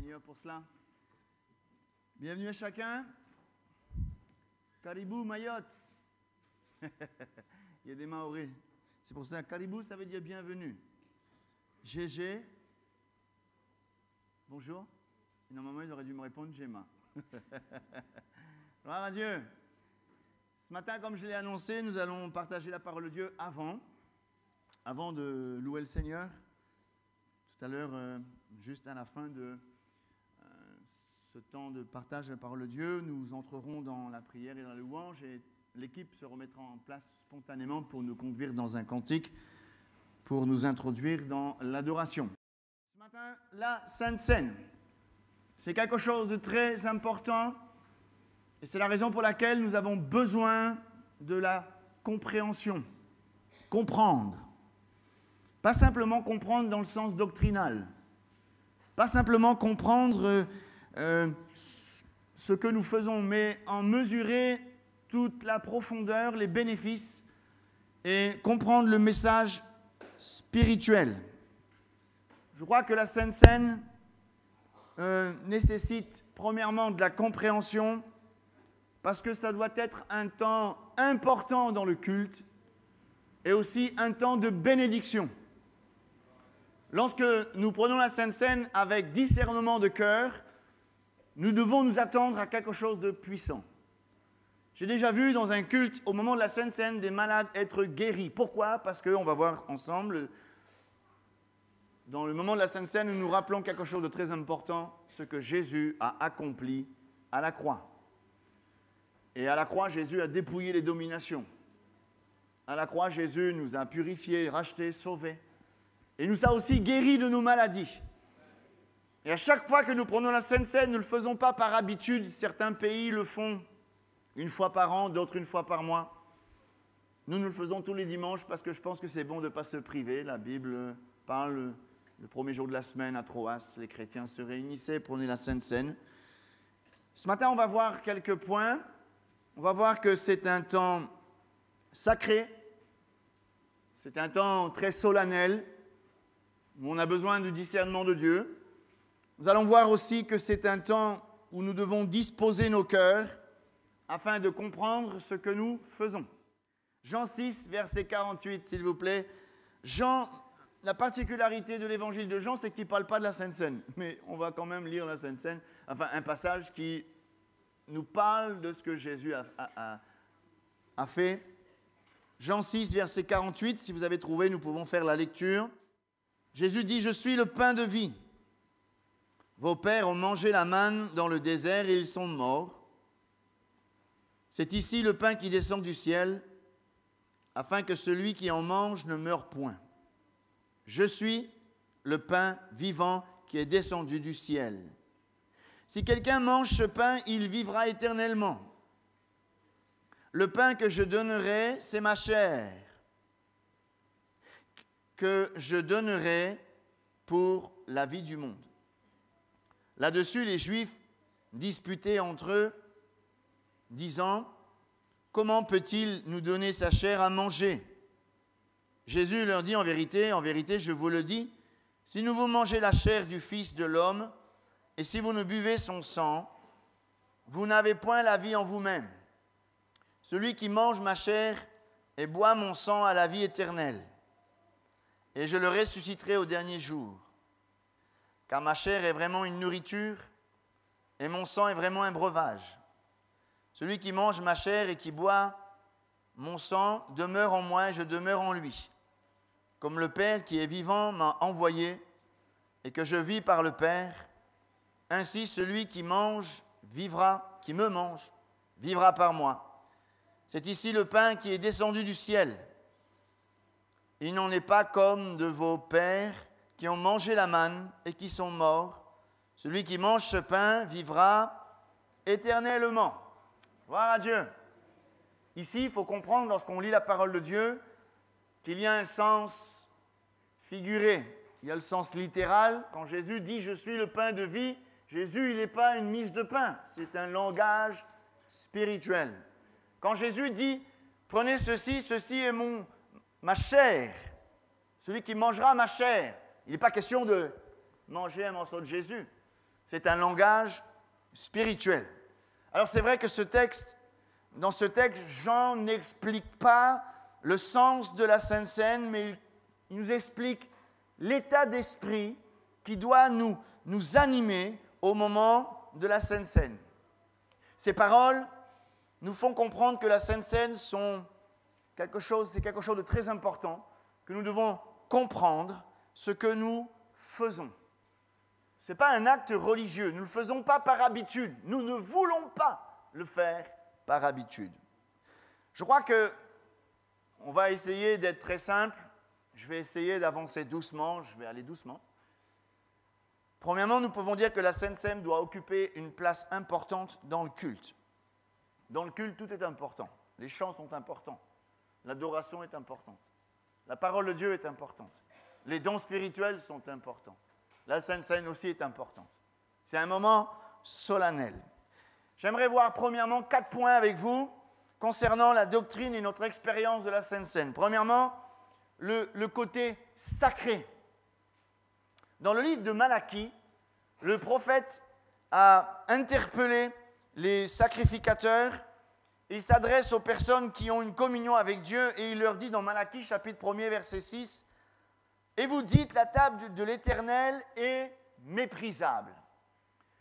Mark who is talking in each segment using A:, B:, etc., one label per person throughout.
A: Seigneur pour cela. Bienvenue à chacun. Caribou, Mayotte. Il y a des Maoris. C'est pour ça, Caribou, ça veut dire bienvenue. GG. Bonjour. Et normalement, ils auraient dû me répondre Gemma. Gloire à Dieu. Ce matin, comme je l'ai annoncé, nous allons partager la parole de Dieu avant de louer le Seigneur. Tout à l'heure, juste à la fin de ce temps de partage de la parole de Dieu, nous entrerons dans la prière et dans la louange et l'équipe se remettra en place spontanément pour nous conduire dans un cantique, pour nous introduire dans l'adoration. Ce matin, la Sainte Seine, c'est quelque chose de très important et c'est la raison pour laquelle nous avons besoin de la compréhension. Comprendre. Pas simplement comprendre dans le sens doctrinal. Pas simplement comprendre ce que nous faisons, mais en mesurer toute la profondeur, les bénéfices et comprendre le message spirituel. Je crois que la Sainte Seine nécessite premièrement de la compréhension parce que ça doit être un temps important dans le culte et aussi un temps de bénédiction. Lorsque nous prenons la Sainte Seine avec discernement de cœur, nous devons nous attendre à quelque chose de puissant. J'ai déjà vu dans un culte, au moment de la Sainte Seine, des malades être guéris. Pourquoi? Parce qu'on va voir ensemble, dans le moment de la Sainte Seine, nous nous rappelons quelque chose de très important, ce que Jésus a accompli à la croix. Et à la croix, Jésus a dépouillé les dominations. À la croix, Jésus nous a purifiés, rachetés, sauvés. Et nous a aussi guéris de nos maladies. Et à chaque fois que nous prenons la Sainte Seine, nous ne le faisons pas par habitude. Certains pays le font une fois par an, d'autres une fois par mois. Nous le faisons tous les dimanches parce que je pense que c'est bon de ne pas se priver. La Bible parle le premier jour de la semaine à Troas, les chrétiens se réunissaient, prenaient la Sainte Seine. Ce matin, on va voir quelques points. On va voir que c'est un temps sacré, c'est un temps très solennel, où on a besoin du discernement de Dieu. Nous allons voir aussi que c'est un temps où nous devons disposer nos cœurs afin de comprendre ce que nous faisons. Jean 6, verset 48, s'il vous plaît. Jean, la particularité de l'évangile de Jean, c'est qu'il ne parle pas de la Sainte Seine. Mais on va quand même lire la Sainte Seine, enfin un passage qui nous parle de ce que Jésus a fait. Jean 6, verset 48, si vous avez trouvé, nous pouvons faire la lecture. Jésus dit « Je suis le pain de vie. Vos pères ont mangé la manne dans le désert et ils sont morts. C'est ici le pain qui descend du ciel, afin que celui qui en mange ne meure point. Je suis le pain vivant qui est descendu du ciel. Si quelqu'un mange ce pain, il vivra éternellement. Le pain que je donnerai, c'est ma chair, que je donnerai pour la vie du monde. » Là-dessus, les Juifs disputaient entre eux, disant « Comment peut-il nous donner sa chair à manger ?» Jésus leur dit « En vérité, je vous le dis, si vous mangez la chair du Fils de l'homme, et si vous ne buvez son sang, vous n'avez point la vie en vous-même. Celui qui mange ma chair et boit mon sang a la vie éternelle, et je le ressusciterai au dernier jour. Car ma chair est vraiment une nourriture, et mon sang est vraiment un breuvage. Celui qui mange ma chair et qui boit mon sang demeure en moi et je demeure en lui. Comme le Père qui est vivant m'a envoyé, et que je vis par le Père, ainsi celui qui me mange, vivra par moi. C'est ici le pain qui est descendu du ciel. Il n'en est pas comme de vos pères qui ont mangé la manne et qui sont morts. Celui qui mange ce pain vivra éternellement. Gloire à Dieu. Ici, il faut comprendre, lorsqu'on lit la parole de Dieu, qu'il y a un sens figuré. Il y a le sens littéral. Quand Jésus dit « Je suis le pain de vie », Jésus, il n'est pas une miche de pain. C'est un langage spirituel. Quand Jésus dit « Prenez ceci, ceci est ma chair, celui qui mangera ma chair », il n'est pas question de manger un morceau de Jésus. C'est un langage spirituel. Alors c'est vrai que dans ce texte, Jean n'explique pas le sens de la Sainte Seine, mais il nous explique l'état d'esprit qui doit nous animer au moment de la Sainte Seine. Ces paroles nous font comprendre que la Sainte Seine c'est quelque chose de très important, que nous devons comprendre ce que nous faisons. Ce n'est pas un acte religieux, nous ne le faisons pas par habitude, nous ne voulons pas le faire par habitude. Je crois qu'on va essayer d'être très simple, je vais essayer d'avancer doucement, je vais aller doucement. Premièrement, nous pouvons dire que la Sainte Seine doit occuper une place importante dans le culte. Dans le culte, tout est important. Les chants sont importants. L'adoration est importante. La parole de Dieu est importante. Les dons spirituels sont importants. La Sainte Seine aussi est importante. C'est un moment solennel. J'aimerais voir premièrement 4 points avec vous concernant la doctrine et notre expérience de la Sainte Seine. Premièrement, le côté sacré. Dans le livre de Malachie, le prophète a interpellé les sacrificateurs. Il s'adresse aux personnes qui ont une communion avec Dieu et il leur dit dans Malachie, chapitre 1er, verset 6, « Et vous dites, la table de l'Éternel est méprisable. »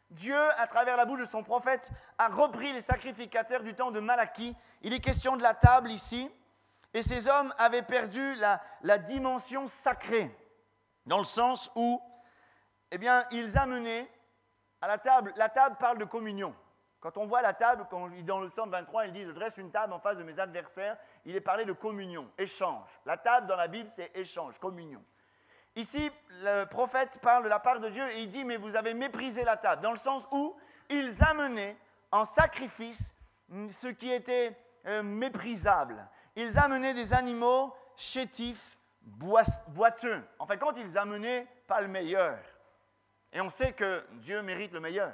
A: Dieu, à travers la bouche de son prophète, a repris les sacrificateurs du temps de Malachie. Il est question de la table ici. Et ces hommes avaient perdu la dimension sacrée, dans le sens où, eh bien, ils amenaient à la table parle de communion. Quand on voit la table, dans le Psaume 23, il dit « Je dresse une table en face de mes adversaires », il est parlé de communion, échange. La table dans la Bible, c'est échange, communion. Ici, le prophète parle de la part de Dieu et il dit « Mais vous avez méprisé la table », dans le sens où ils amenaient en sacrifice ce qui était méprisable. Ils amenaient des animaux chétifs, boiteux. En fait, quand ils amenaient pas le meilleur. Et on sait que Dieu mérite le meilleur.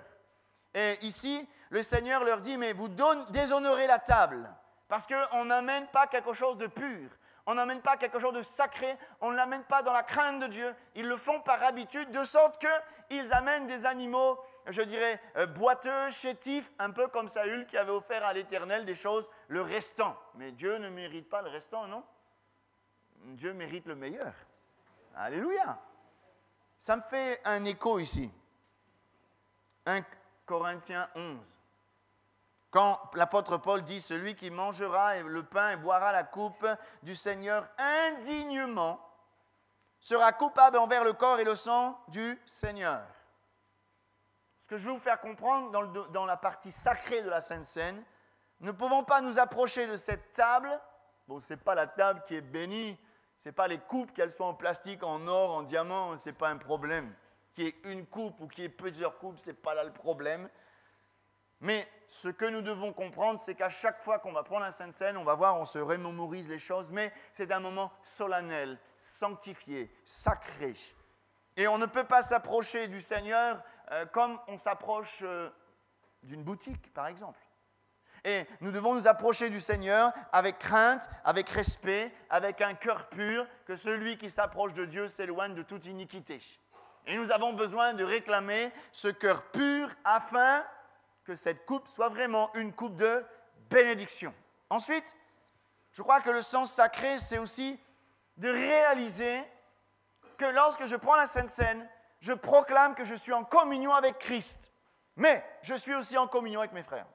A: Et ici, le Seigneur leur dit, mais vous déshonorez la table, parce qu'on n'amène pas quelque chose de pur, on n'amène pas quelque chose de sacré, on ne l'amène pas dans la crainte de Dieu. Ils le font par habitude, de sorte qu'ils amènent des animaux, je dirais, boiteux, chétifs, un peu comme Saül qui avait offert à l'Éternel des choses, le restant. Mais Dieu ne mérite pas le restant, non? Dieu mérite le meilleur. Alléluia! Ça me fait un écho ici. 1 Corinthiens 11. Quand l'apôtre Paul dit « Celui qui mangera le pain et boira la coupe du Seigneur indignement sera coupable envers le corps et le sang du Seigneur. » Ce que je veux vous faire comprendre dans la partie sacrée de la Sainte Seine, nous ne pouvons pas nous approcher de cette table. Bon, ce n'est pas la table qui est bénie, ce n'est pas les coupes, qu'elles soient en plastique, en or, en diamant, ce n'est pas un problème. Qu'il y ait une coupe ou qu'il y ait plusieurs coupes, ce n'est pas là le problème. Mais ce que nous devons comprendre, c'est qu'à chaque fois qu'on va prendre la Sainte Seine, on va voir, on se remémorise les choses, mais c'est un moment solennel, sanctifié, sacré. Et on ne peut pas s'approcher du Seigneur comme on s'approche d'une boutique, par exemple. Et nous devons nous approcher du Seigneur avec crainte, avec respect, avec un cœur pur, que celui qui s'approche de Dieu s'éloigne de toute iniquité. Et nous avons besoin de réclamer ce cœur pur afin que cette coupe soit vraiment une coupe de bénédiction. Ensuite, je crois que le sens sacré, c'est aussi de réaliser que lorsque je prends la Sainte Seine, je proclame que je suis en communion avec Christ, mais je suis aussi en communion avec mes frères.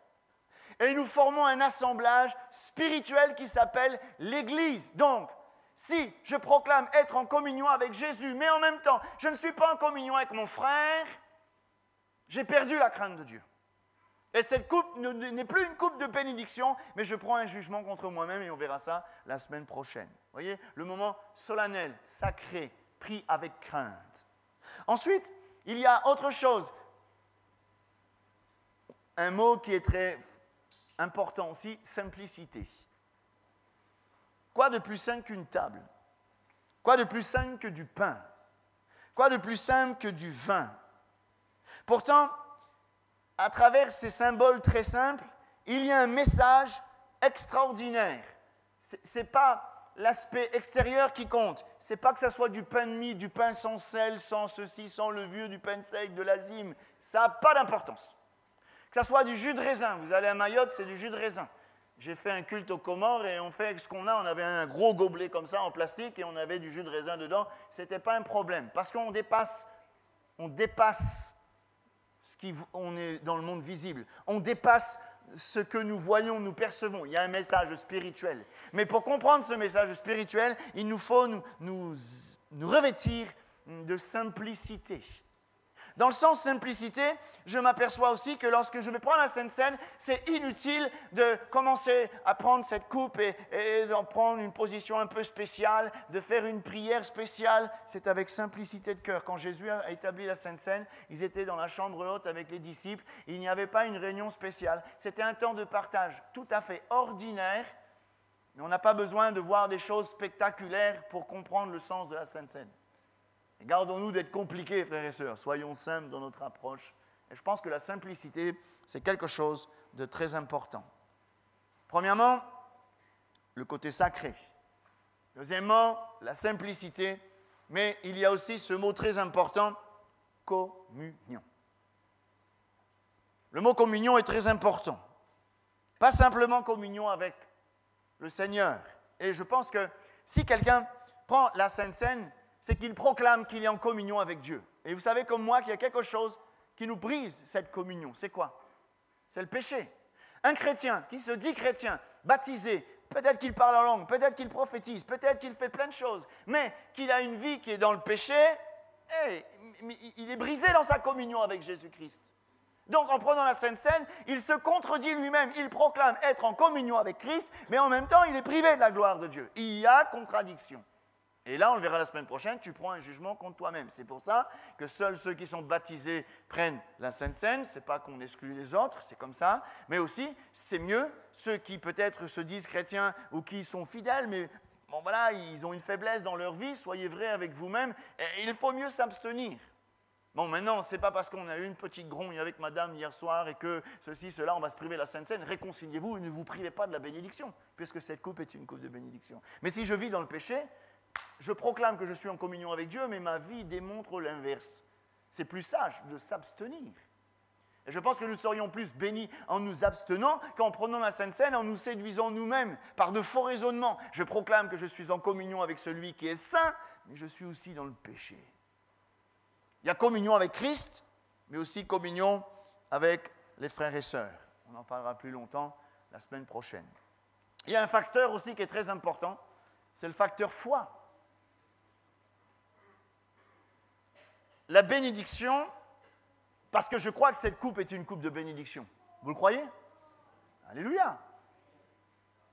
A: Et nous formons un assemblage spirituel qui s'appelle l'Église. Donc, si je proclame être en communion avec Jésus, mais en même temps, je ne suis pas en communion avec mon frère, j'ai perdu la crainte de Dieu. Et cette coupe n'est plus une coupe de bénédiction, mais je prends un jugement contre moi-même et on verra ça la semaine prochaine. Vous voyez, le moment solennel, sacré, pris avec crainte. Ensuite, il y a autre chose. Un mot qui est très important aussi, simplicité. Quoi de plus simple qu'une table? Quoi de plus simple que du pain? Quoi de plus simple que du vin? Pourtant, à travers ces symboles très simples, il y a un message extraordinaire. C'est pas l'aspect extérieur qui compte. C'est pas que ça soit du pain de mie, du pain sans sel, sans ceci, sans levure, du pain sec, de l'azime. Ça n'a pas d'importance. Que ça soit du jus de raisin. Vous allez à Mayotte, c'est du jus de raisin. J'ai fait un culte aux Comores et on fait ce qu'on a. On avait un gros gobelet comme ça en plastique et on avait du jus de raisin dedans. Ce n'était pas un problème parce qu'on dépasse on est dans le monde visible. On dépasse ce que nous voyons, nous percevons. Il y a un message spirituel. Mais pour comprendre ce message spirituel, il nous faut nous revêtir de simplicité. Dans le sens simplicité, je m'aperçois aussi que lorsque je vais prendre la Sainte Seine, c'est inutile de commencer à prendre cette coupe et d'en prendre une position un peu spéciale, de faire une prière spéciale. C'est avec simplicité de cœur. Quand Jésus a établi la Sainte Seine, ils étaient dans la chambre haute avec les disciples. Il n'y avait pas une réunion spéciale. C'était un temps de partage tout à fait ordinaire, mais on n'a pas besoin de voir des choses spectaculaires pour comprendre le sens de la Sainte Seine. Et gardons-nous d'être compliqués, frères et sœurs. Soyons simples dans notre approche. Et je pense que la simplicité, c'est quelque chose de très important. Premièrement, le côté sacré. Deuxièmement, la simplicité. Mais il y a aussi ce mot très important, communion. Le mot communion est très important. Pas simplement communion avec le Seigneur. Et je pense que si quelqu'un prend la Sainte Seine, c'est qu'il proclame qu'il est en communion avec Dieu. Et vous savez comme moi qu'il y a quelque chose qui nous brise cette communion. C'est quoi? C'est le péché. Un chrétien qui se dit chrétien, baptisé, peut-être qu'il parle en langue, peut-être qu'il prophétise, peut-être qu'il fait plein de choses, mais qu'il a une vie qui est dans le péché, il est brisé dans sa communion avec Jésus-Christ. Donc en prenant la Sainte Seine, il se contredit lui-même. Il proclame être en communion avec Christ, mais en même temps, il est privé de la gloire de Dieu. Il y a contradiction. Et là, on le verra la semaine prochaine, tu prends un jugement contre toi-même. C'est pour ça que seuls ceux qui sont baptisés prennent la Sainte Seine. Ce n'est pas qu'on exclut les autres, c'est comme ça. Mais aussi, c'est mieux, ceux qui peut-être se disent chrétiens ou qui sont fidèles, mais bon voilà, ils ont une faiblesse dans leur vie, soyez vrais avec vous-même. Et il faut mieux s'abstenir. Bon, maintenant, ce n'est pas parce qu'on a eu une petite grogne avec madame hier soir et que ceci, cela, on va se priver de la Sainte Seine. Réconciliez-vous et ne vous privez pas de la bénédiction, puisque cette coupe est une coupe de bénédiction. Mais si je vis dans le péché, je proclame que je suis en communion avec Dieu, mais ma vie démontre l'inverse. C'est plus sage de s'abstenir. Et je pense que nous serions plus bénis en nous abstenant qu'en prenant la Sainte Seine, en nous séduisant nous-mêmes par de faux raisonnements. Je proclame que je suis en communion avec celui qui est saint, mais je suis aussi dans le péché. Il y a communion avec Christ, mais aussi communion avec les frères et sœurs. On en parlera plus longtemps la semaine prochaine. Il y a un facteur aussi qui est très important, c'est le facteur foi. La bénédiction, parce que je crois que cette coupe est une coupe de bénédiction. Vous le croyez? Alléluia.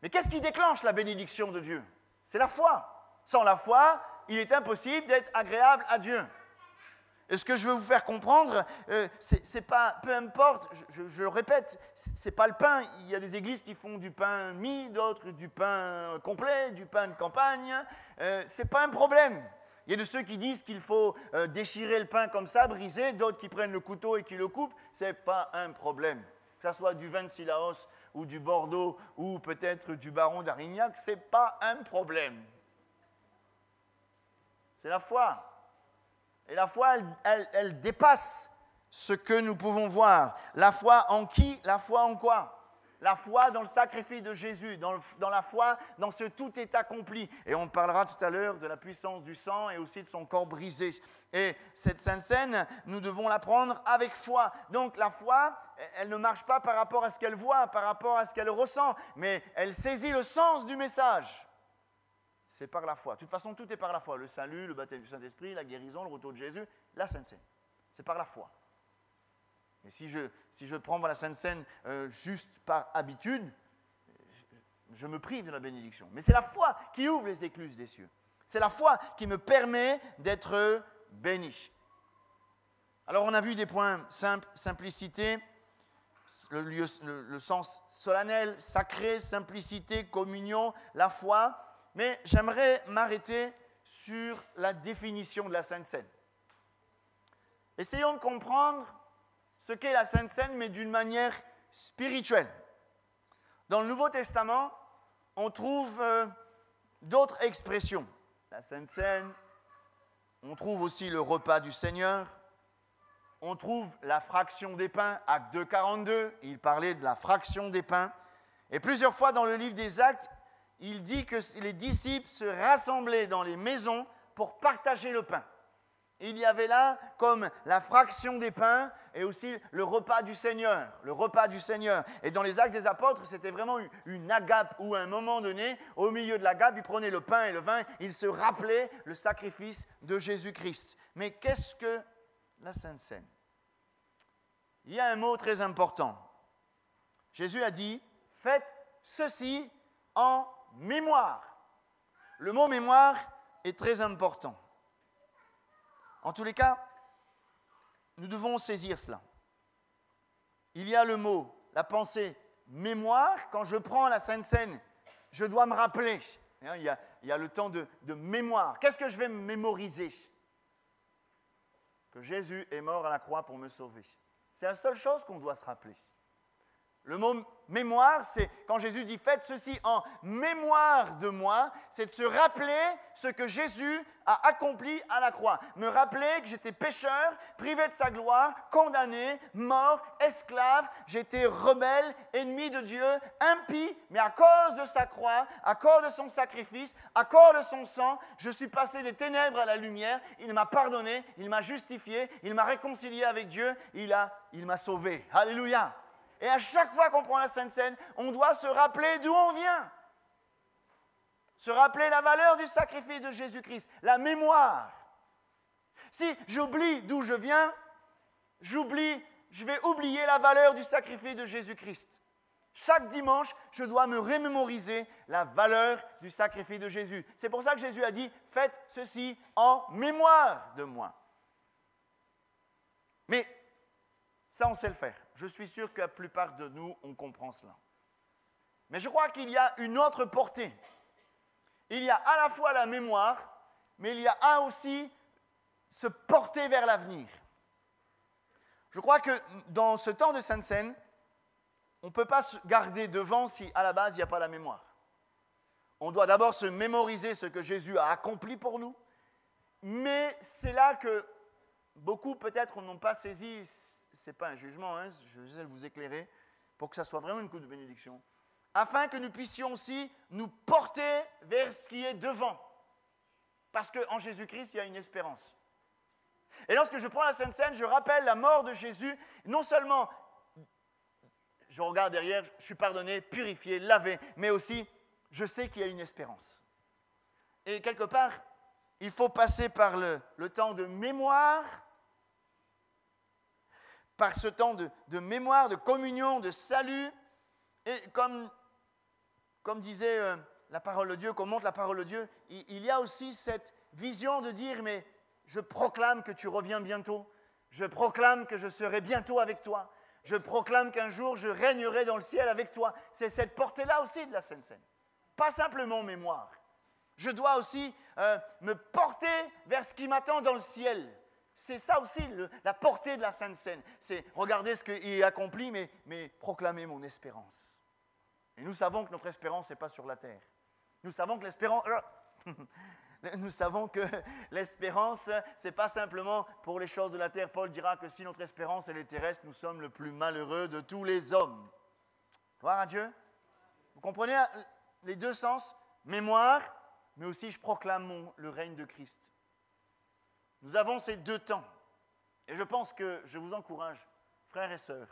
A: Mais qu'est-ce qui déclenche la bénédiction de Dieu? C'est la foi. Sans la foi, il est impossible d'être agréable à Dieu. Et ce que je veux vous faire comprendre, c'est pas, peu importe, je le répète, c'est pas le pain. Il y a des églises qui font du pain mie, d'autres du pain complet, du pain de campagne. C'est pas un problème. Il y a de ceux qui disent qu'il faut déchirer le pain comme ça, briser, d'autres qui prennent le couteau et qui le coupent. Ce n'est pas un problème. Que ce soit du vin de Sillaos ou du Bordeaux ou peut-être du Baron d'Arignac, ce n'est pas un problème. C'est la foi. Et la foi, elle dépasse ce que nous pouvons voir. La foi en qui? La foi en quoi? La foi dans le sacrifice de Jésus, dans la foi dans ce tout est accompli. Et on parlera tout à l'heure de la puissance du sang et aussi de son corps brisé. Et cette Sainte Seine, nous devons la prendre avec foi. Donc la foi, elle ne marche pas par rapport à ce qu'elle voit, par rapport à ce qu'elle ressent, mais elle saisit le sens du message. C'est par la foi. De toute façon, tout est par la foi. Le salut, le baptême du Saint-Esprit, la guérison, le retour de Jésus, la Sainte Seine. C'est par la foi. Et si je prends la Sainte Seine juste par habitude, je me prive de la bénédiction. Mais c'est la foi qui ouvre les écluses des cieux. C'est la foi qui me permet d'être béni. Alors on a vu des points simples, simplicité, le sens solennel, sacré, simplicité, communion, la foi. Mais j'aimerais m'arrêter sur la définition de la Sainte Seine. Essayons de comprendre ce qu'est la Sainte Seine, mais d'une manière spirituelle. Dans le Nouveau Testament, on trouve d'autres expressions. La Sainte Seine, on trouve aussi le repas du Seigneur, on trouve la fraction des pains, Acte 2, 42, il parlait de la fraction des pains. Et plusieurs fois dans le livre des Actes, il dit que les disciples se rassemblaient dans les maisons pour partager le pain. Il y avait là comme la fraction des pains et aussi le repas du Seigneur, le repas du Seigneur. Et dans les Actes des Apôtres, c'était vraiment une agape où à un moment donné, au milieu de l'agape, ils prenaient le pain et le vin, ils se rappelaient le sacrifice de Jésus-Christ. Mais qu'est-ce que la Sainte Seine? Il y a un mot très important. Jésus a dit, faites ceci en mémoire. Le mot mémoire est très important. En tous les cas, nous devons saisir cela. Il y a le mot, la pensée mémoire. Quand je prends la Sainte Seine, je dois me rappeler. Il y a le temps de mémoire. Qu'est-ce que je vais mémoriser? Que Jésus est mort à la croix pour me sauver. C'est la seule chose qu'on doit se rappeler. Le mot mémoire, c'est quand Jésus dit « faites ceci en mémoire de moi », c'est de se rappeler ce que Jésus a accompli à la croix. Me rappeler que j'étais pécheur, privé de sa gloire, condamné, mort, esclave, j'étais rebelle, ennemi de Dieu, impie, mais à cause de sa croix, à cause de son sacrifice, à cause de son sang, je suis passé des ténèbres à la lumière, il m'a pardonné, il m'a justifié, il m'a réconcilié avec Dieu, il m'a sauvé. Alléluia! Et à chaque fois qu'on prend la Sainte Seine, on doit se rappeler d'où on vient. Se rappeler la valeur du sacrifice de Jésus-Christ, la mémoire. Si j'oublie d'où je viens, je vais oublier la valeur du sacrifice de Jésus-Christ. Chaque dimanche, je dois me remémoriser la valeur du sacrifice de Jésus. C'est pour ça que Jésus a dit, faites ceci en mémoire de moi. Mais ça, on sait le faire. Je suis sûr que la plupart de nous, on comprend cela. Mais je crois qu'il y a une autre portée. Il y a à la fois la mémoire, mais il y a aussi se porter vers l'avenir. Je crois que dans ce temps de Sainte Seine, on ne peut pas se garder devant si à la base il n'y a pas la mémoire. On doit d'abord se mémoriser ce que Jésus a accompli pour nous, mais c'est là que beaucoup peut-être n'ont pas saisi. Ce n'est pas un jugement, hein, je vais vous éclairer pour que ça soit vraiment une coup de bénédiction, afin que nous puissions aussi nous porter vers ce qui est devant. Parce qu'en Jésus-Christ, il y a une espérance. Et lorsque je prends la Sainte Seine, je rappelle la mort de Jésus. Non seulement, je regarde derrière, je suis pardonné, purifié, lavé, mais aussi, je sais qu'il y a une espérance. Et quelque part, il faut passer par le temps de mémoire, par ce temps de mémoire, de communion, de salut. Et comme disait la parole de Dieu, comme montre la parole de Dieu, il y a aussi cette vision de dire, mais je proclame que tu reviens bientôt, je proclame que je serai bientôt avec toi, je proclame qu'un jour je régnerai dans le ciel avec toi. C'est cette portée-là aussi de la Sainte Seine. Pas simplement mémoire. Je dois aussi me porter vers ce qui m'attend dans le ciel. C'est ça aussi la portée de la Sainte Seine. C'est regarder ce qu'il est accompli, mais proclamer mon espérance. Et nous savons que notre espérance n'est pas sur la terre. Nous savons que l'espérance... Nous savons que l'espérance, ce n'est pas simplement pour les choses de la terre. Paul dira que si notre espérance elle est terrestre, nous sommes le plus malheureux de tous les hommes. Gloire à Dieu. Vous comprenez les deux sens? Mémoire, mais aussi je proclame le règne de Christ. Nous avons ces deux temps. Et je pense que je vous encourage, frères et sœurs,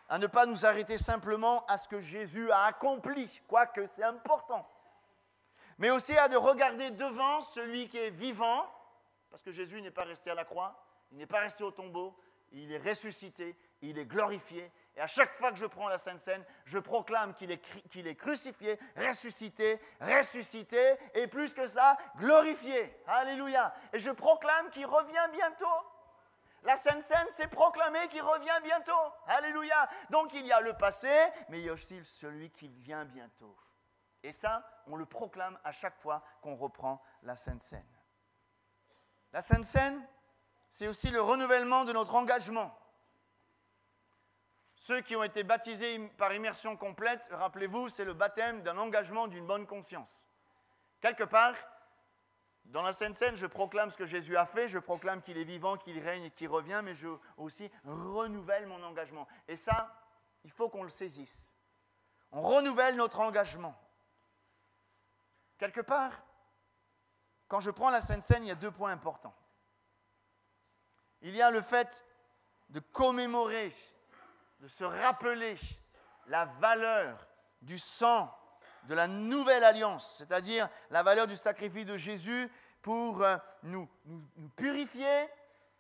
A: à ne pas nous arrêter simplement à ce que Jésus a accompli, quoique c'est important, mais aussi à de regarder devant celui qui est vivant, parce que Jésus n'est pas resté à la croix, il n'est pas resté au tombeau, il est ressuscité, il est glorifié. Et à chaque fois que je prends la Sainte Seine, je proclame qu'il est crucifié, ressuscité, et plus que ça, glorifié. Alléluia. Et je proclame qu'il revient bientôt. La Sainte Seine, c'est proclamer qu'il revient bientôt. Alléluia. Donc il y a le passé, mais il y a aussi celui qui vient bientôt. Et ça, on le proclame à chaque fois qu'on reprend la Sainte Seine. La Sainte Seine, c'est aussi le renouvellement de notre engagement. Ceux qui ont été baptisés par immersion complète, rappelez-vous, c'est le baptême d'un engagement d'une bonne conscience. Quelque part, dans la Sainte Seine, je proclame ce que Jésus a fait, je proclame qu'il est vivant, qu'il règne et qu'il revient, mais je aussi renouvelle mon engagement. Et ça, il faut qu'on le saisisse. On renouvelle notre engagement. Quelque part, quand je prends la Sainte Seine, il y a 2 points importants. Il y a le fait de commémorer, de se rappeler la valeur du sang de la nouvelle alliance, c'est-à-dire la valeur du sacrifice de Jésus pour nous purifier,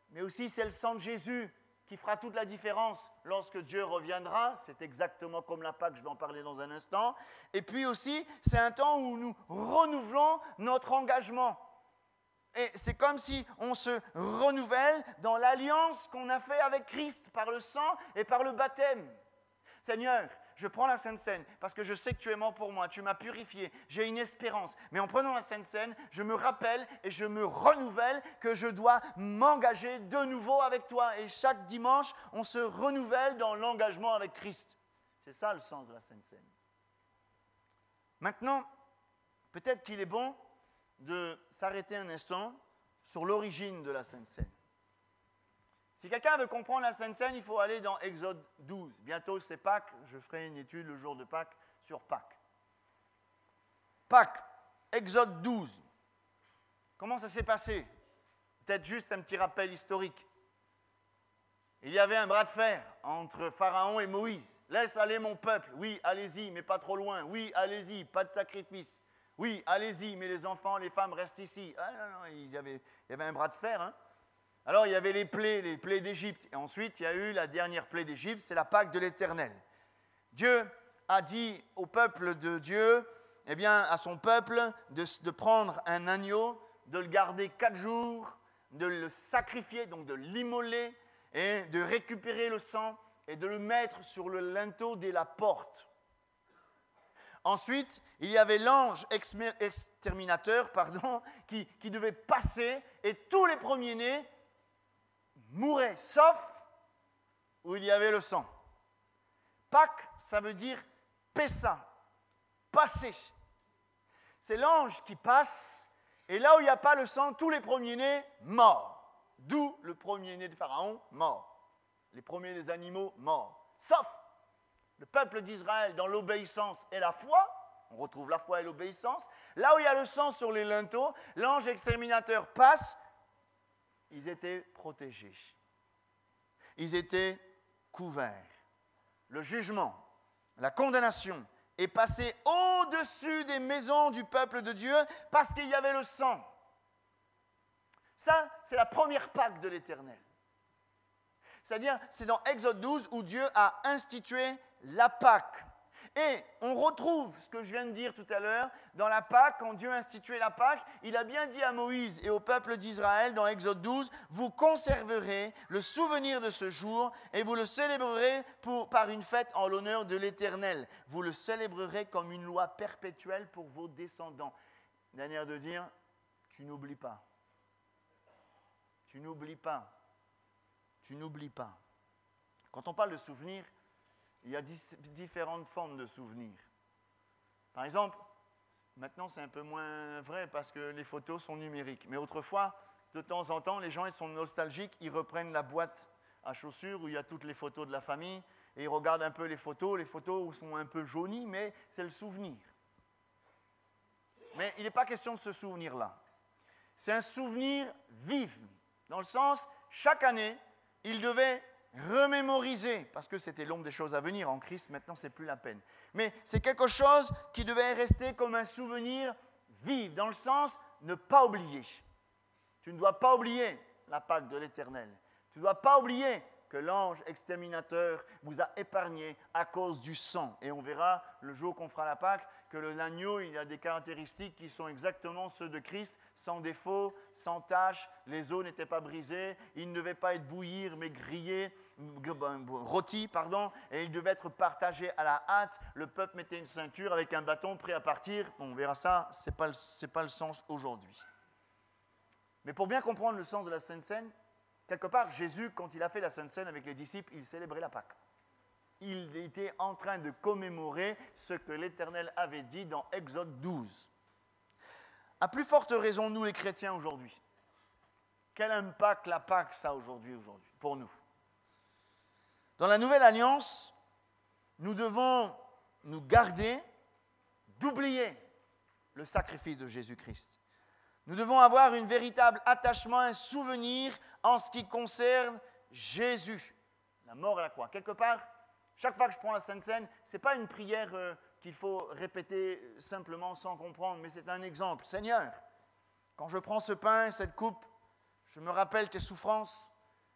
A: mais aussi c'est le sang de Jésus qui fera toute la différence lorsque Dieu reviendra. C'est exactement comme la Pâque, je vais en parler dans un instant. Et puis aussi, c'est un temps où nous renouvelons notre engagement. Et c'est comme si on se renouvelle dans l'alliance qu'on a fait avec Christ par le sang et par le baptême. Seigneur, je prends la Sainte Seine parce que je sais que tu es mort pour moi, tu m'as purifié, j'ai une espérance. Mais en prenant la Sainte Seine, je me rappelle et je me renouvelle que je dois m'engager de nouveau avec toi. Et chaque dimanche, on se renouvelle dans l'engagement avec Christ. C'est ça le sens de la Sainte Seine. Maintenant, peut-être qu'il est bon de s'arrêter un instant sur l'origine de la Sainte Seine. Si quelqu'un veut comprendre la Sainte Seine, il faut aller dans Exode 12. Bientôt, c'est Pâques. Je ferai une étude le jour de Pâques sur Pâques. Pâques, Exode 12. Comment ça s'est passé? Peut-être juste un petit rappel historique. Il y avait un bras de fer entre Pharaon et Moïse. Laisse aller mon peuple. Oui, allez-y, mais pas trop loin. Oui, allez-y, pas de sacrifice. Oui, allez-y, mais les enfants, les femmes restent ici. Ah non, il y avait un bras de fer, hein. Alors, il y avait les plaies d'Égypte. Et ensuite, il y a eu la dernière plaie d'Égypte, c'est la Pâque de l'Éternel. Dieu a dit au peuple de Dieu, eh bien, à son peuple, de prendre un agneau, de le garder 4 jours, de le sacrifier, donc de l'immoler, et de récupérer le sang et de le mettre sur le linteau de la porte. Ensuite, il y avait l'ange exterminateur qui devait passer, et tous les premiers-nés mouraient, sauf où il y avait le sang. Pâques, ça veut dire Pessa, passer. C'est l'ange qui passe, et là où il n'y a pas le sang, tous les premiers-nés morts. D'où le premier-né de Pharaon, mort. Les premiers des animaux, morts. Sauf le peuple d'Israël dans l'obéissance et la foi. On retrouve la foi et l'obéissance. Là où il y a le sang sur les linteaux, l'ange exterminateur passe. Ils étaient protégés. Ils étaient couverts. Le jugement, la condamnation est passé au-dessus des maisons du peuple de Dieu parce qu'il y avait le sang. Ça, c'est la première Pâque de l'Éternel. C'est-à-dire, c'est dans Exode 12 où Dieu a institué la Pâque. Et on retrouve ce que je viens de dire tout à l'heure, dans la Pâque, quand Dieu a institué la Pâque, il a bien dit à Moïse et au peuple d'Israël dans Exode 12, « Vous conserverez le souvenir de ce jour et vous le célébrerez par une fête en l'honneur de l'Éternel. Vous le célébrerez comme une loi perpétuelle pour vos descendants. » Manière de dire, tu n'oublies pas. Tu n'oublies pas. Tu n'oublies pas. Quand on parle de souvenirs, il y a différentes formes de souvenirs. Par exemple, maintenant c'est un peu moins vrai parce que les photos sont numériques. Mais autrefois, de temps en temps, les gens ils sont nostalgiques, ils reprennent la boîte à chaussures où il y a toutes les photos de la famille et ils regardent un peu les photos sont un peu jaunies, mais c'est le souvenir. Mais il n'est pas question de ce souvenir-là. C'est un souvenir vif, dans le sens, chaque année, il devait remémoriser, parce que c'était l'ombre des choses à venir, en Christ, maintenant, ce n'est plus la peine. Mais c'est quelque chose qui devait rester comme un souvenir vif, dans le sens, ne pas oublier. Tu ne dois pas oublier la Pâque de l'Éternel. Tu ne dois pas oublier que l'ange exterminateur vous a épargné à cause du sang. Et on verra le jour qu'on fera la Pâque que l'agneau, il a des caractéristiques qui sont exactement ceux de Christ, sans défaut, sans tache, les os n'étaient pas brisés, il ne devait pas être bouillir mais grillé, rôti, et il devait être partagé à la hâte. Le peuple mettait une ceinture avec un bâton prêt à partir. Bon, on verra ça, ce n'est pas le sens aujourd'hui. Mais pour bien comprendre le sens de la Sainte Seine, quelque part, Jésus, quand il a fait la Sainte Seine avec les disciples, il célébrait la Pâque. Il était en train de commémorer ce que l'Éternel avait dit dans Exode 12. À plus forte raison, nous les chrétiens aujourd'hui. Quel impact la Pâque ça a aujourd'hui, pour nous? Dans la Nouvelle Alliance, nous devons nous garder d'oublier le sacrifice de Jésus-Christ. Nous devons avoir un véritable attachement, un souvenir en ce qui concerne Jésus, la mort à la croix. Quelque part, chaque fois que je prends la Sainte Seine, ce n'est pas une prière qu'il faut répéter simplement sans comprendre, mais c'est un exemple. Seigneur, quand je prends ce pain, cette coupe, je me rappelle tes souffrances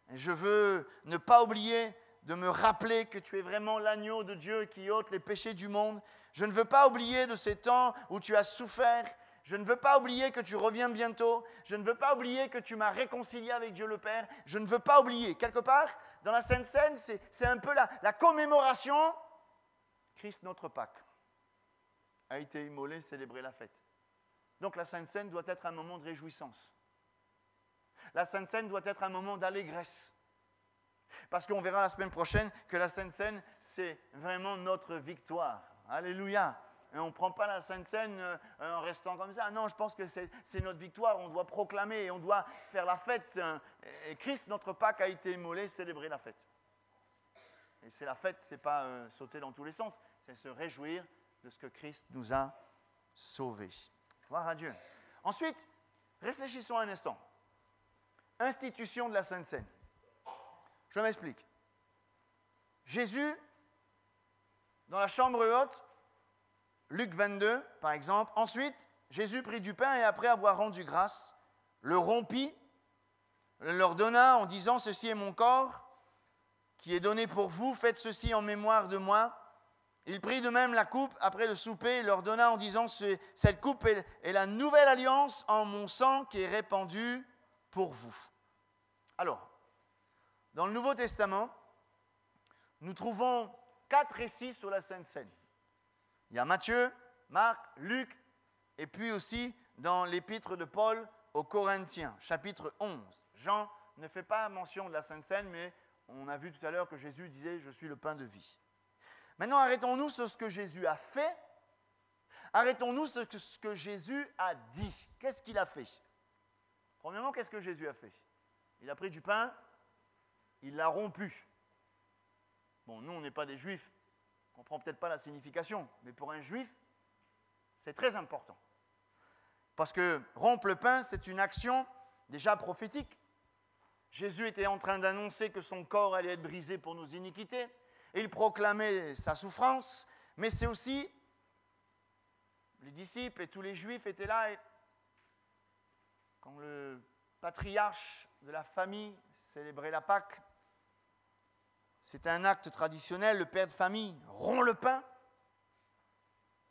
A: et je veux ne pas oublier de me rappeler que tu es vraiment l'agneau de Dieu qui ôte les péchés du monde. Je ne veux pas oublier de ces temps où tu as souffert. Je ne veux pas oublier que tu reviens bientôt. Je ne veux pas oublier que tu m'as réconcilié avec Dieu le Père. Je ne veux pas oublier. Quelque part, dans la Sainte Seine, c'est un peu la commémoration. Christ, notre Pâque, a été immolé, célébrer la fête. Donc la Sainte Seine doit être un moment de réjouissance. La Sainte Seine doit être un moment d'allégresse. Parce qu'on verra la semaine prochaine que la Sainte Seine, c'est vraiment notre victoire. Alléluia. Et on ne prend pas la Sainte Seine en restant comme ça. Non, je pense que c'est notre victoire. On doit proclamer et on doit faire la fête. Et Christ, notre Pâque, a été immolé, célébrer la fête. Et c'est la fête, ce n'est pas sauter dans tous les sens. C'est se réjouir de ce que Christ nous a sauvés. Gloire à Dieu. Ensuite, réfléchissons un instant. Institution de la Sainte Seine. Je m'explique. Jésus, dans la chambre haute, Luc 22, par exemple. Ensuite, Jésus prit du pain et après avoir rendu grâce, le rompit, le leur donna en disant « Ceci est mon corps qui est donné pour vous, faites ceci en mémoire de moi. » Il prit de même la coupe après le souper et leur donna en disant « Cette coupe est la nouvelle alliance en mon sang qui est répandue pour vous. » Alors, dans le Nouveau Testament, nous trouvons 4 récits sur la Sainte Seine. Il y a Matthieu, Marc, Luc, et puis aussi dans l'épître de Paul aux Corinthiens, chapitre 11. Jean ne fait pas mention de la Sainte Seine, mais on a vu tout à l'heure que Jésus disait « Je suis le pain de vie ». Maintenant, arrêtons-nous sur ce que Jésus a fait. Arrêtons-nous sur ce que Jésus a dit. Qu'est-ce qu'il a fait? Premièrement, qu'est-ce que Jésus a fait? Il a pris du pain, il l'a rompu. Bon, nous, on n'est pas des juifs, on ne comprend peut-être pas la signification, mais pour un juif, c'est très important. Parce que rompre le pain, c'est une action déjà prophétique. Jésus était en train d'annoncer que son corps allait être brisé pour nos iniquités. Et il proclamait sa souffrance, mais c'est aussi, les disciples et tous les juifs étaient là, et quand le patriarche de la famille célébrait la Pâque, c'était un acte traditionnel, le père de famille rompt le pain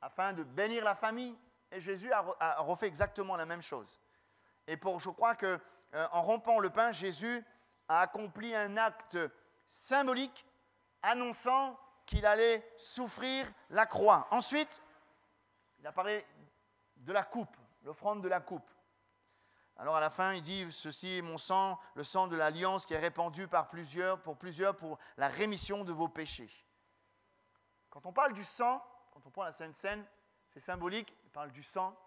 A: afin de bénir la famille, et Jésus a refait exactement la même chose. Et je crois qu'en rompant le pain, Jésus a accompli un acte symbolique annonçant qu'il allait souffrir la croix. Ensuite, il a parlé de la coupe, l'offrande de la coupe. Alors à la fin, il dit « Ceci est mon sang, le sang de l'alliance qui est répandu pour la rémission de vos péchés. » Quand on parle du sang, quand on prend la Sainte Seine, c'est symbolique, il parle du sang.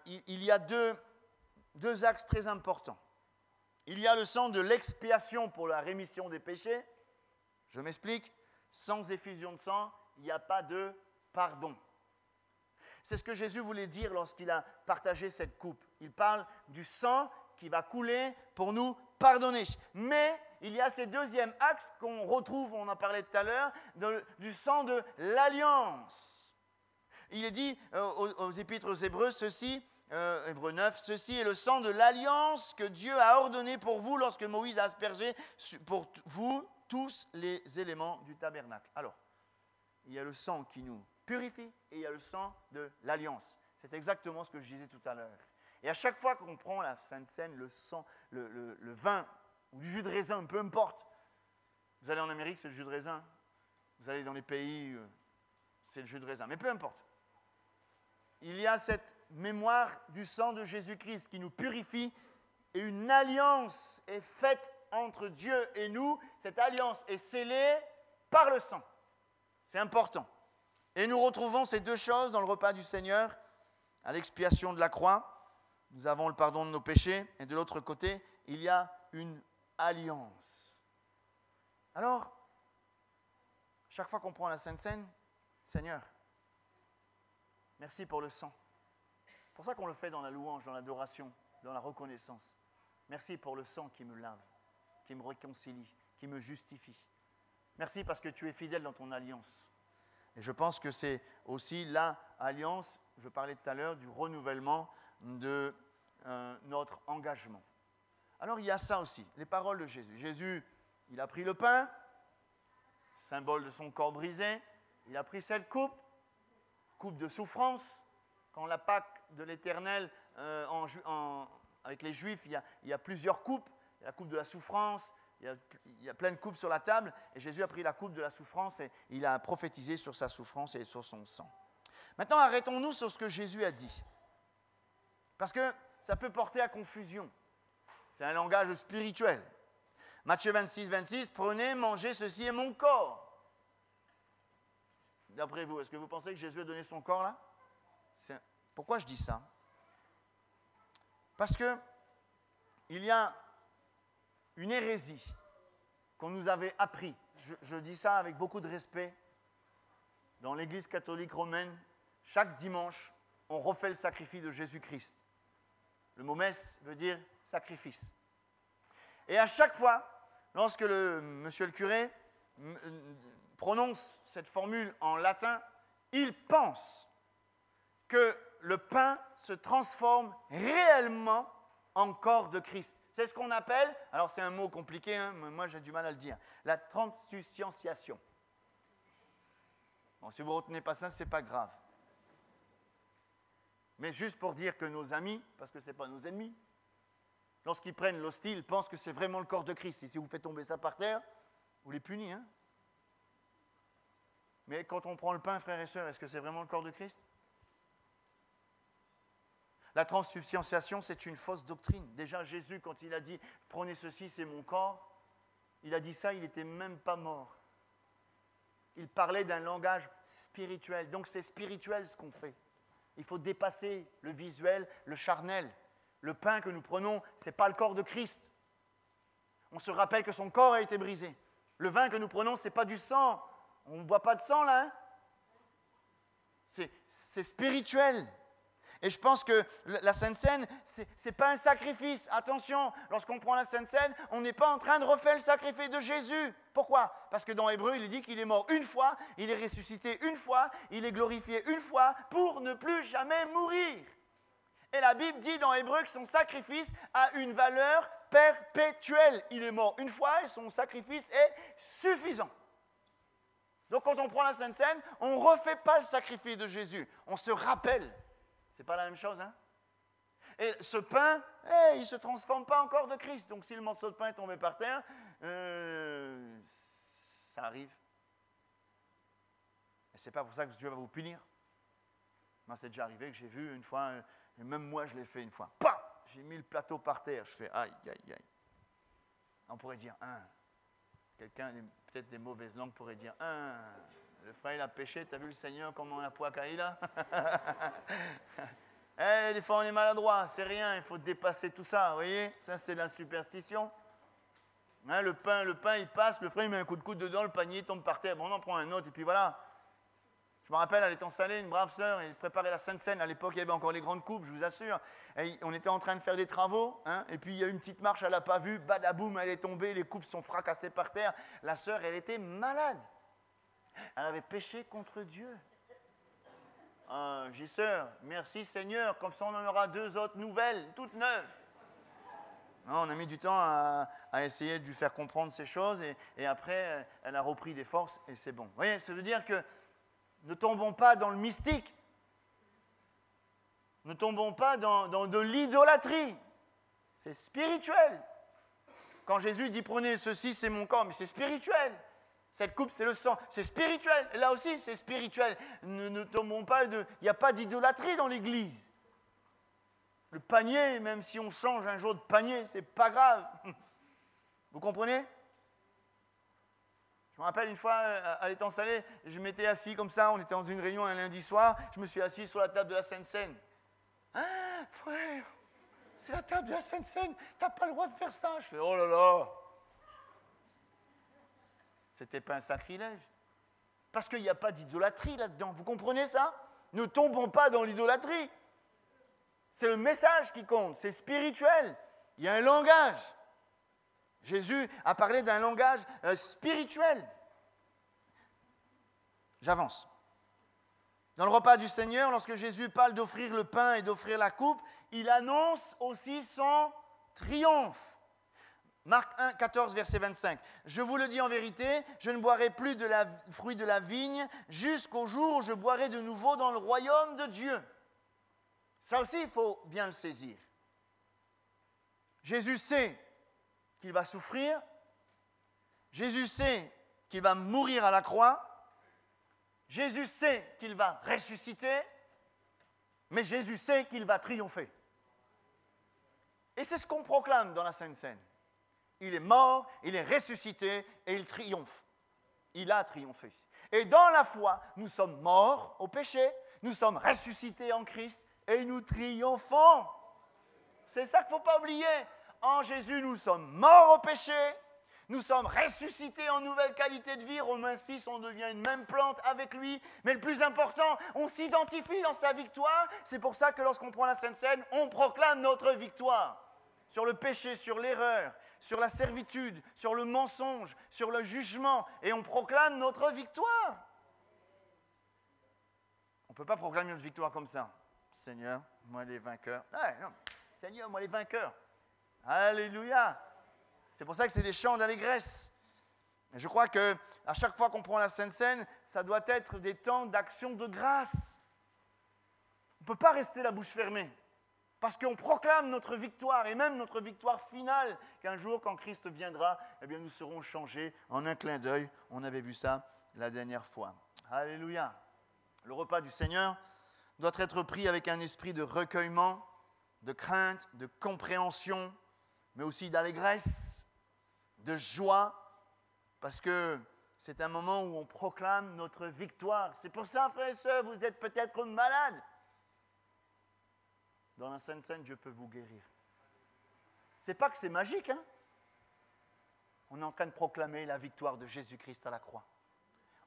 A: Il y a deux axes très importants. Il y a le sang de l'expiation pour la rémission des péchés. Je m'explique, sans effusion de sang, il n'y a pas de pardon. C'est ce que Jésus voulait dire lorsqu'il a partagé cette coupe. Il parle du sang qui va couler pour nous pardonner. Mais il y a ce deuxième axe qu'on retrouve, on en parlait tout à l'heure, du sang de l'alliance. Il est dit aux épîtres aux Hébreux, Hébreux 9, « Ceci est le sang de l'alliance que Dieu a ordonné pour vous lorsque Moïse a aspergé pour vous tous les éléments du tabernacle. » Alors, il y a le sang qui nous purifie et il y a le sang de l'alliance. C'est exactement ce que je disais tout à l'heure. Et à chaque fois qu'on prend la Sainte Seine, le sang, le vin ou du jus de raisin, peu importe. Vous allez en Amérique, c'est le jus de raisin. Vous allez dans les pays, c'est le jus de raisin. Mais peu importe. Il y a cette mémoire du sang de Jésus-Christ qui nous purifie et une alliance est faite entre Dieu et nous. Cette alliance est scellée par le sang. C'est important. Et nous retrouvons ces deux choses dans le repas du Seigneur, à l'expiation de la croix. nous avons le pardon de nos péchés, et de l'autre côté, il y a une alliance. Alors, chaque fois qu'on prend la Sainte Seine, Seigneur, merci pour le sang. C'est pour ça qu'on le fait dans la louange, dans l'adoration, dans la reconnaissance. Merci pour le sang qui me lave, qui me réconcilie, qui me justifie. Merci parce que tu es fidèle dans ton alliance. Et je pense que c'est aussi l'alliance, je parlais tout à l'heure, du renouvellement de notre engagement. Alors il y a ça aussi, les paroles de Jésus. Jésus, il a pris le pain, symbole de son corps brisé. Il a pris cette coupe de souffrance. Quand la Pâque de l'Éternel, avec les Juifs, il y a plusieurs coupes. Il y a la coupe de la souffrance, il y a plein de coupes sur la table. Et Jésus a pris la coupe de la souffrance et il a prophétisé sur sa souffrance et sur son sang. Maintenant, arrêtons-nous sur ce que Jésus a dit. Parce que ça peut porter à confusion. C'est un langage spirituel. Matthieu 26, 26, prenez, mangez, ceci est mon corps. D'après vous, est-ce que vous pensez que Jésus a donné son corps là? Pourquoi je dis ça? Parce que il y a une hérésie qu'on nous avait appris. Je dis ça avec beaucoup de respect. Dans l'Église catholique romaine, chaque dimanche, on refait le sacrifice de Jésus-Christ. Le mot messe veut dire sacrifice. Et à chaque fois, lorsque monsieur le curé prononce cette formule en latin, il pense que le pain se transforme réellement en corps de Christ. C'est ce qu'on appelle, alors c'est un mot compliqué, hein, mais moi j'ai du mal à le dire, la transsubstantiation. Bon, si vous ne retenez pas ça, ce n'est pas grave. Mais juste pour dire que nos amis, parce que ce n'est pas nos ennemis, lorsqu'ils prennent l'hostie, ils pensent que c'est vraiment le corps de Christ. Et si vous faites tomber ça par terre, vous les punissez. Hein? Mais quand on prend le pain, frères et sœurs, est-ce que c'est vraiment le corps de Christ? La transsubstantiation, c'est une fausse doctrine. Déjà, Jésus, quand il a dit « Prenez ceci, c'est mon corps », il a dit ça, il n'était même pas mort. Il parlait d'un langage spirituel. Donc, c'est spirituel ce qu'on fait. Il faut dépasser le visuel, le charnel. Le pain que nous prenons, ce n'est pas le corps de Christ. On se rappelle que son corps a été brisé. Le vin que nous prenons, ce n'est pas du sang. On ne boit pas de sang, là. Hein? C'est spirituel. Et je pense que la Sainte Seine, ce n'est pas un sacrifice. Attention, lorsqu'on prend la Sainte Seine, on n'est pas en train de refaire le sacrifice de Jésus. Pourquoi? Parce que dans Hébreu, il dit qu'il est mort une fois, il est ressuscité une fois, il est glorifié une fois pour ne plus jamais mourir. Et la Bible dit dans Hébreu que son sacrifice a une valeur perpétuelle. Il est mort une fois et son sacrifice est suffisant. Donc quand on prend la Sainte Seine, on ne refait pas le sacrifice de Jésus. On se rappelle. C'est pas la même chose, hein? Et ce pain, il ne se transforme pas en corps de Christ. Donc si le morceau de pain est tombé par terre, ça arrive. Et ce n'est pas pour ça que Dieu va vous punir. Moi, c'est déjà arrivé que j'ai vu une fois, et même moi je l'ai fait une fois. Pah! J'ai mis le plateau par terre, je fais aïe, aïe, aïe. On pourrait dire, quelqu'un, peut-être des mauvaises langues, pourrait dire, le frère il a péché, t'as vu le Seigneur comment on a poicaillé là? Des fois on est maladroit, c'est rien, il faut dépasser tout ça, vous voyez? Ça c'est la superstition. Hein, le pain il passe, le frère il met un coup de coude dedans, le panier tombe par terre, bon, on en prend un autre et puis voilà. Je me rappelle, elle est installée, une brave sœur, elle préparait la Sainte Seine. À l'époque, il y avait encore les grandes coupes, je vous assure. Et on était en train de faire des travaux, hein, et puis il y a une petite marche, elle n'a pas vu, badaboum, elle est tombée, les coupes sont fracassées par terre. La sœur, elle était malade. Elle avait péché contre Dieu. J'ai dit, sœur, merci Seigneur, comme ça on en aura 2 autres nouvelles, toutes neuves. Non, on a mis du temps à essayer de lui faire comprendre ces choses, et après, elle a repris des forces, et c'est bon. Vous voyez, ça veut dire que ne tombons pas dans le mystique. Ne tombons pas dans de l'idolâtrie. C'est spirituel. Quand Jésus dit « Prenez ceci, c'est mon corps », mais c'est spirituel. Cette coupe, c'est le sang. C'est spirituel. Et là aussi, c'est spirituel. Ne tombons pas il n'y a pas d'idolâtrie dans l'Église. Le panier, même si on change un jour de panier, c'est pas grave. Vous comprenez? Je me rappelle une fois, elle est installée, je m'étais assis comme ça, on était dans une réunion un lundi soir, je me suis assis sur la table de la Sainte Seine. Ah, frère, c'est la table de la Sainte Seine, tu n'as pas le droit de faire ça. Je fais, oh là là. C'était pas un sacrilège. Parce qu'il n'y a pas d'idolâtrie là-dedans. Vous comprenez ça? Ne tombons pas dans l'idolâtrie. C'est le message qui compte, c'est spirituel. Il y a un langage. Jésus a parlé d'un langage spirituel. J'avance. Dans le repas du Seigneur, lorsque Jésus parle d'offrir le pain et d'offrir la coupe, il annonce aussi son triomphe. Marc 1, 14, verset 25. « Je vous le dis en vérité, je ne boirai plus de la fruit de la vigne jusqu'au jour où je boirai de nouveau dans le royaume de Dieu. » Ça aussi, il faut bien le saisir. Jésus sait qu'il va souffrir. Jésus sait qu'il va mourir à la croix. Jésus sait qu'il va ressusciter. Mais Jésus sait qu'il va triompher. Et c'est ce qu'on proclame dans la Sainte Seine. Il est mort, il est ressuscité et il triomphe. Il a triomphé. Et dans la foi, nous sommes morts au péché, nous sommes ressuscités en Christ et nous triomphons. C'est ça qu'il ne faut pas oublier. En Jésus, nous sommes morts au péché, nous sommes ressuscités en nouvelle qualité de vie. Romains 6, on devient une même plante avec lui. Mais le plus important, on s'identifie dans sa victoire. C'est pour ça que lorsqu'on prend la Sainte Seine, on proclame notre victoire. Sur le péché, sur l'erreur, sur la servitude, sur le mensonge, sur le jugement, et on proclame notre victoire. On ne peut pas proclamer notre victoire comme ça. Seigneur, moi les vainqueurs. Ah, non. Seigneur, moi les vainqueurs. Alléluia. C'est pour ça que c'est des chants d'allégresse. Et je crois qu'à chaque fois qu'on prend la Sainte Seine, ça doit être des temps d'action de grâce. On ne peut pas rester la bouche fermée. Parce qu'on proclame notre victoire, et même notre victoire finale, qu'un jour, quand Christ viendra, eh bien, nous serons changés en un clin d'œil. On avait vu ça la dernière fois. Alléluia. Le repas du Seigneur doit être pris avec un esprit de recueillement, de crainte, de compréhension, mais aussi d'allégresse, de joie, parce que c'est un moment où on proclame notre victoire. C'est pour ça, frères et sœurs, vous êtes peut-être malades. Dans la Sainte Seine, Dieu peut vous guérir. C'est pas que c'est magique, hein? On est en train de proclamer la victoire de Jésus-Christ à la croix.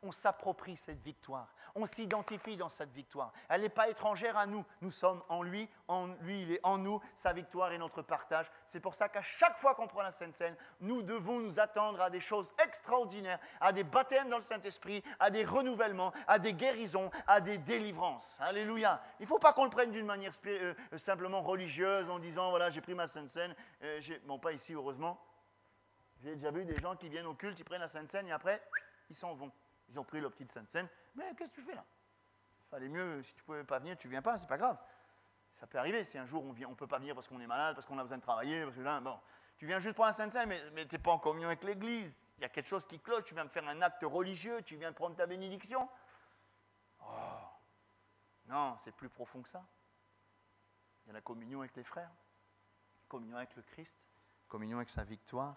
A: On s'approprie cette victoire. On s'identifie dans cette victoire. Elle n'est pas étrangère à nous. Nous sommes en lui, il est en nous. Sa victoire est notre partage. C'est pour ça qu'à chaque fois qu'on prend la Sainte Seine, nous devons nous attendre à des choses extraordinaires, à des baptêmes dans le Saint-Esprit, à des renouvellements, à des guérisons, à des délivrances. Alléluia. Il ne faut pas qu'on le prenne d'une manière simplement religieuse en disant, voilà, j'ai pris ma Sainte Seine. Bon, pas ici, heureusement. J'ai déjà vu des gens qui viennent au culte, ils prennent la Sainte Seine et après, ils s'en vont. Ils ont pris leur petite Sainte Seine. Mais qu'est-ce que tu fais là? Il fallait mieux, si tu ne pouvais pas venir, tu ne viens pas, c'est pas grave. Ça peut arriver, si un jour on ne peut pas venir parce qu'on est malade, parce qu'on a besoin de travailler, parce que là, bon, tu viens juste pour la Sainte Seine, mais tu n'es pas en communion avec l'Église. Il y a quelque chose qui cloche, tu viens me faire un acte religieux, tu viens prendre ta bénédiction. Oh, non, c'est plus profond que ça. Il y a la communion avec les frères, communion avec le Christ, communion avec sa victoire.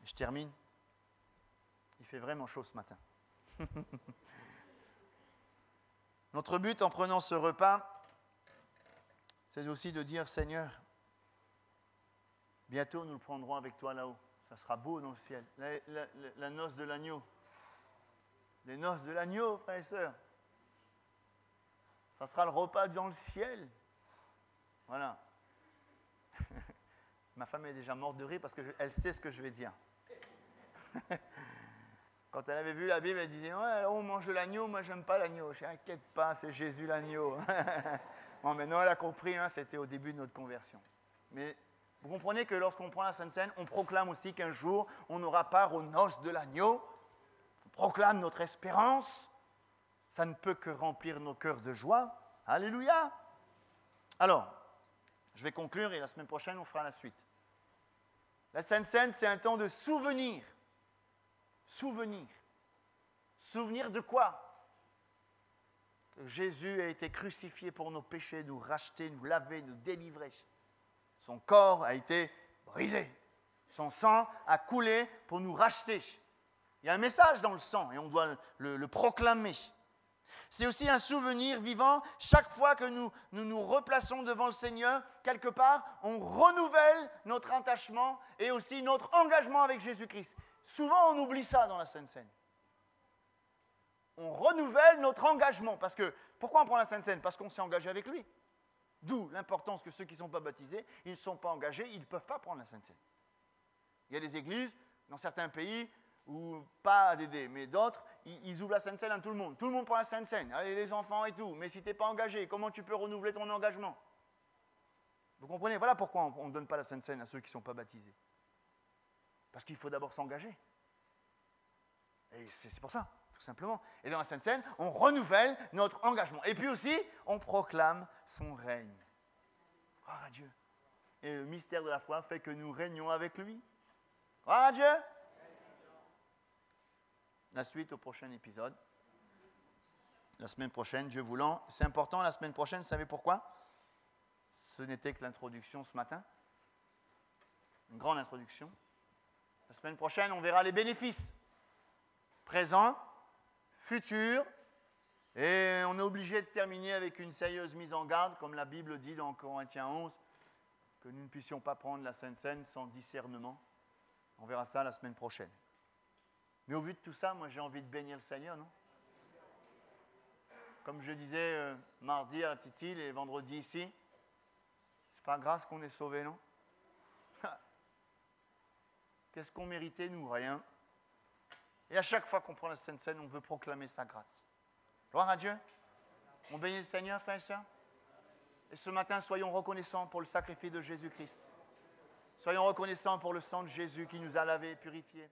A: Et je termine. Il fait vraiment chaud ce matin. Notre but en prenant ce repas, c'est aussi de dire, Seigneur, bientôt nous le prendrons avec toi là-haut. Ça sera beau dans le ciel. La noce de l'agneau. Les noces de l'agneau, frères et sœurs. Ça sera le repas dans le ciel. Voilà. Ma femme est déjà morte de rire parce qu'elle sait ce que je vais dire. Quand elle avait vu la Bible, elle disait « Ouais, on mange de l'agneau, moi j'aime pas l'agneau. » Je dis « Inquiète pas, c'est Jésus l'agneau. » Bon, maintenant elle a compris, hein, c'était au début de notre conversion. Mais vous comprenez que lorsqu'on prend la Sainte Seine, on proclame aussi qu'un jour, on aura part aux noces de l'agneau. On proclame notre espérance. Ça ne peut que remplir nos cœurs de joie. Alléluia. Alors, je vais conclure et la semaine prochaine, on fera la suite. La Sainte Seine, c'est un temps de souvenir. Souvenir. Souvenir de quoi? Que Jésus a été crucifié pour nos péchés, nous racheter, nous laver, nous délivrer. Son corps a été brisé. Son sang a coulé pour nous racheter. Il y a un message dans le sang et on doit le proclamer. C'est aussi un souvenir vivant. Chaque fois que nous replaçons devant le Seigneur, quelque part, on renouvelle notre attachement et aussi notre engagement avec Jésus-Christ. Souvent, on oublie ça dans la Sainte Seine. On renouvelle notre engagement. Parce que, pourquoi on prend la Sainte Seine? Parce qu'on s'est engagé avec lui. D'où l'importance que ceux qui ne sont pas baptisés, ils ne sont pas engagés, ils ne peuvent pas prendre la Sainte Seine. Il y a des églises, dans certains pays, ou pas ADD, mais d'autres, ils ouvrent la Sainte Seine à tout le monde. Tout le monde prend la Sainte Seine, allez les enfants et tout. Mais si tu n'es pas engagé, comment tu peux renouveler ton engagement? Vous comprenez? Voilà pourquoi on ne donne pas la Sainte Seine à ceux qui ne sont pas baptisés. Parce qu'il faut d'abord s'engager. Et c'est pour ça, tout simplement. Et dans la Sainte Seine, on renouvelle notre engagement. Et puis aussi, on proclame son règne. Gloire à Dieu. Et le mystère de la foi fait que nous régnons avec lui. Gloire à Dieu. La suite au prochain épisode. La semaine prochaine, Dieu voulant. C'est important, la semaine prochaine, vous savez pourquoi? Ce n'était que l'introduction ce matin. Une grande introduction. La semaine prochaine, on verra les bénéfices. Présents, futurs. Et on est obligé de terminer avec une sérieuse mise en garde, comme la Bible dit dans Corinthiens 11, que nous ne puissions pas prendre la Sainte Seine sans discernement. On verra ça la semaine prochaine. Mais au vu de tout ça, moi j'ai envie de bénir le Seigneur, non? Comme je disais mardi à la petite île et vendredi ici, c'est pas grâce qu'on est sauvés, non? Qu'est-ce qu'on méritait, nous? Rien. Et à chaque fois qu'on prend la Sainte Seine, on veut proclamer sa grâce. Gloire à Dieu. On bénit le Seigneur, frères et sœurs. Et ce matin, soyons reconnaissants pour le sacrifice de Jésus-Christ. Soyons reconnaissants pour le sang de Jésus qui nous a lavés et purifiés.